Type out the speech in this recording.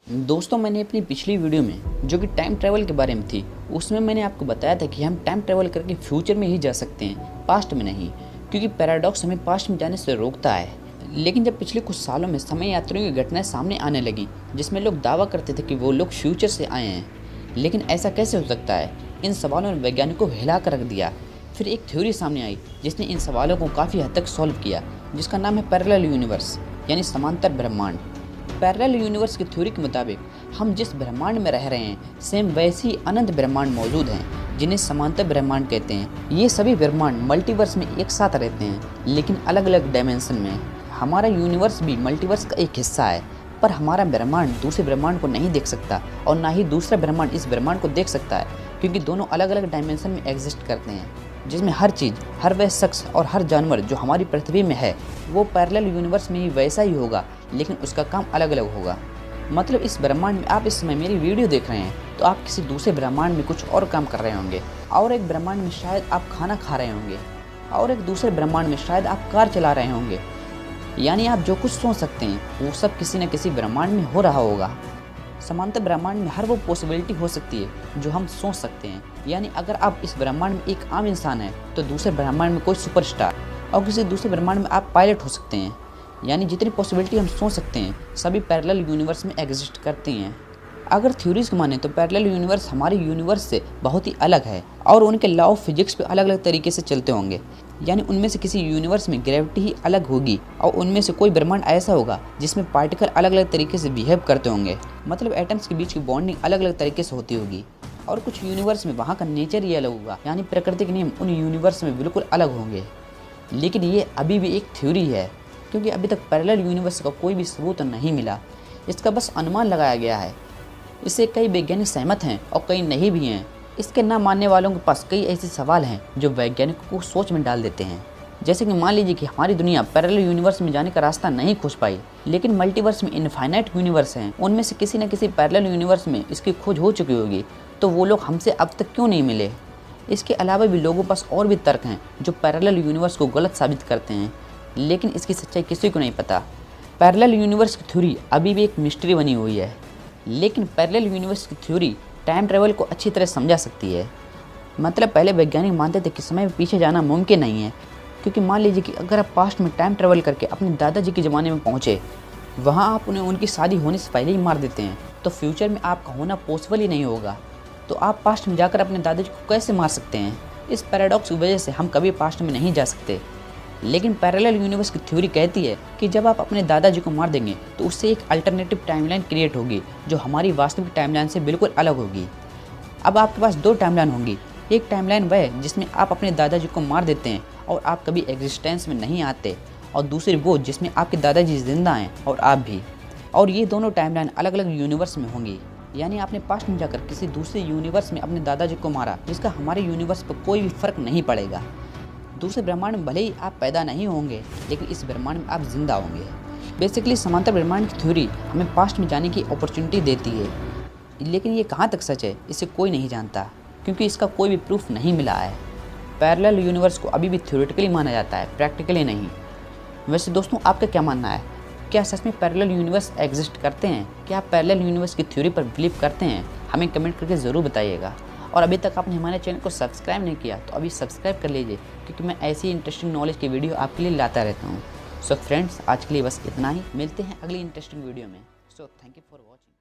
दोस्तों, मैंने अपनी पिछली वीडियो में जो कि टाइम ट्रैवल के बारे में थी, उसमें मैंने आपको बताया था कि हम टाइम ट्रैवल करके फ्यूचर में ही जा सकते हैं, पास्ट में नहीं, क्योंकि पैराडॉक्स हमें पास्ट में जाने से रोकता है। लेकिन जब पिछले कुछ सालों में समय यात्रियों की घटनाएं सामने आने लगी, जिसमें लोग दावा करते थे कि वो लोग फ्यूचर से आए हैं, लेकिन ऐसा कैसे हो सकता है? इन सवालों ने वैज्ञानिकों को हिला कर रख दिया। फिर एक थ्योरी सामने आई जिसने इन सवालों को काफ़ी हद तक सॉल्व किया, जिसका नाम है पैरेलल यूनिवर्स, यानी समांतर ब्रह्मांड। पैरेलल यूनिवर्स की थ्योरी के मुताबिक हम जिस ब्रह्मांड में रह रहे हैं, सेम वैसे ही अनंत ब्रह्मांड मौजूद हैं, जिन्हें समांतर ब्रह्मांड कहते हैं। ये सभी ब्रह्मांड मल्टीवर्स में एक साथ रहते हैं, लेकिन अलग अलग डायमेंशन में। हमारा यूनिवर्स भी मल्टीवर्स का एक हिस्सा है, पर हमारा ब्रह्मांड दूसरे ब्रह्मांड को नहीं देख सकता और ना ही दूसरा ब्रह्मांड इस ब्रह्मांड को देख सकता है, क्योंकि दोनों अलग अलग डायमेंशन में एग्जिस्ट करते हैं, जिसमें हर चीज़, हर वह शख्स और हर जानवर जो हमारी पृथ्वी में है, वो पैरेलल यूनिवर्स में ही वैसा ही होगा, लेकिन उसका काम अलग अलग होगा। मतलब इस ब्रह्मांड में आप इस समय मेरी वीडियो देख रहे हैं, तो आप किसी दूसरे ब्रह्मांड में कुछ और काम कर रहे होंगे, और एक ब्रह्मांड में शायद आप खाना खा रहे होंगे, और एक दूसरे ब्रह्मांड में शायद आप कार चला रहे होंगे। यानी आप जो कुछ सोच सकते हैं वो सब किसी न किसी ब्रह्मांड में हो रहा होगा। समांतर ब्रह्मांड में हर वो पॉसिबिलिटी हो सकती है जो हम सोच सकते हैं। यानी अगर आप इस ब्रह्मांड में एक आम इंसान है, तो दूसरे ब्रह्मांड में कोई सुपरस्टार, और किसी दूसरे ब्रह्मांड में आप पायलट हो सकते हैं। यानी जितनी पॉसिबिलिटी हम सोच सकते हैं, सभी पैरेलल यूनिवर्स में एग्जिस्ट करती हैं। अगर थ्योरीज को माने तो पैरेलल यूनिवर्स हमारे यूनिवर्स से बहुत ही अलग है, और उनके लॉ ऑफ फिजिक्स पे अलग अलग तरीके से चलते होंगे। यानी उनमें से किसी यूनिवर्स में ग्रेविटी ही अलग होगी, और उनमें से कोई ब्रह्मांड ऐसा होगा जिसमें पार्टिकल अलग अलग तरीके से बिहेव करते होंगे। मतलब एटम्स के बीच की बॉन्डिंग अलग अलग तरीके से होती होगी। और कुछ यूनिवर्स में वहाँ का नेचर ही अलग होगा, यानी प्राकृतिक नियम उन यूनिवर्स में बिल्कुल अलग होंगे। लेकिन ये अभी भी एक थ्योरी है, क्योंकि अभी तक पैरेलल यूनिवर्स का कोई भी सबूत नहीं मिला। इसका बस अनुमान लगाया गया है। इससे कई वैज्ञानिक सहमत हैं और कई नहीं भी हैं। इसके ना मानने वालों के पास कई ऐसे सवाल हैं जो वैज्ञानिकों को सोच में डाल देते हैं। जैसे कि मान लीजिए कि हमारी दुनिया पैरेलल यूनिवर्स में जाने का रास्ता नहीं खोज पाई, लेकिन मल्टीवर्स में इनफाइनाइट यूनिवर्स हैं, उनमें से किसी न किसी पैरेलल यूनिवर्स में इसकी खोज हो चुकी होगी, तो वो लोग हमसे अब तक क्यों नहीं मिले? इसके अलावा भी लोगों के पास और भी तर्क हैं जो पैरेलल यूनिवर्स को गलत साबित करते हैं, लेकिन इसकी सच्चाई किसी को नहीं पता। पैरेलल यूनिवर्स की थ्योरी अभी भी एक मिस्ट्री बनी हुई है, लेकिन पैरेलल यूनिवर्स की थ्योरी टाइम ट्रैवल को अच्छी तरह समझा सकती है। मतलब पहले वैज्ञानिक मानते थे कि समय में पीछे जाना मुमकिन नहीं है, क्योंकि मान लीजिए कि अगर आप पास्ट में टाइम ट्रैवल करके अपने दादाजी के ज़माने में पहुँचे, वहाँ आप उन्हें उनकी शादी होने से पहले ही मार देते हैं, तो फ्यूचर में आपका होना पॉसिबल ही नहीं होगा। तो आप पास्ट में जाकर अपने दादाजी को कैसे मार सकते हैं? इस पैराडॉक्स की वजह से हम कभी पास्ट में नहीं जा सकते। लेकिन पैरेलल यूनिवर्स की थ्योरी कहती है कि जब आप अपने दादाजी को मार देंगे, तो उससे एक अल्टरनेटिव टाइमलाइन क्रिएट होगी जो हमारी वास्तविक टाइमलाइन से बिल्कुल अलग होगी। अब आपके पास दो टाइमलाइन होंगी। एक टाइमलाइन वह है जिसमें आप अपने दादाजी को मार देते हैं और आप कभी एग्जिस्टेंस में नहीं आते, और दूसरी वो जिसमें आपके दादाजी जिंदा हैं और आप भी। और ये दोनों टाइमलाइन अलग अलग यूनिवर्स में होंगी। यानी आपने पास्ट में जाकर किसी दूसरे यूनिवर्स में अपने दादाजी को मारा, जिसका हमारे यूनिवर्स पर कोई भी फर्क नहीं पड़ेगा। दूसरे ब्रह्मांड में भले ही आप पैदा नहीं होंगे, लेकिन इस ब्रह्मांड में आप जिंदा होंगे। बेसिकली समांतर ब्रह्मांड की थ्योरी हमें पास्ट में जाने की अपॉर्चुनिटी देती है, लेकिन ये कहाँ तक सच है इसे कोई नहीं जानता, क्योंकि इसका कोई भी प्रूफ नहीं मिला है। पैरेलल यूनिवर्स को अभी भी थ्योरेटिकली माना जाता है, प्रैक्टिकली नहीं। वैसे दोस्तों, आपका क्या मानना है? क्या सच में पैरेलल यूनिवर्स एग्जिस्ट करते हैं? क्या आप पैरेलल यूनिवर्स की थ्योरी पर बिलीव करते हैं? हमें कमेंट करके ज़रूर बताइएगा। और अभी तक आपने हमारे चैनल को सब्सक्राइब नहीं किया, तो अभी सब्सक्राइब कर लीजिए, क्योंकि मैं ऐसी इंटरेस्टिंग नॉलेज की वीडियो आपके लिए लाता रहता हूँ। सो फ्रेंड्स, आज के लिए बस इतना ही। मिलते हैं अगली इंटरेस्टिंग वीडियो में। So thank you for watching.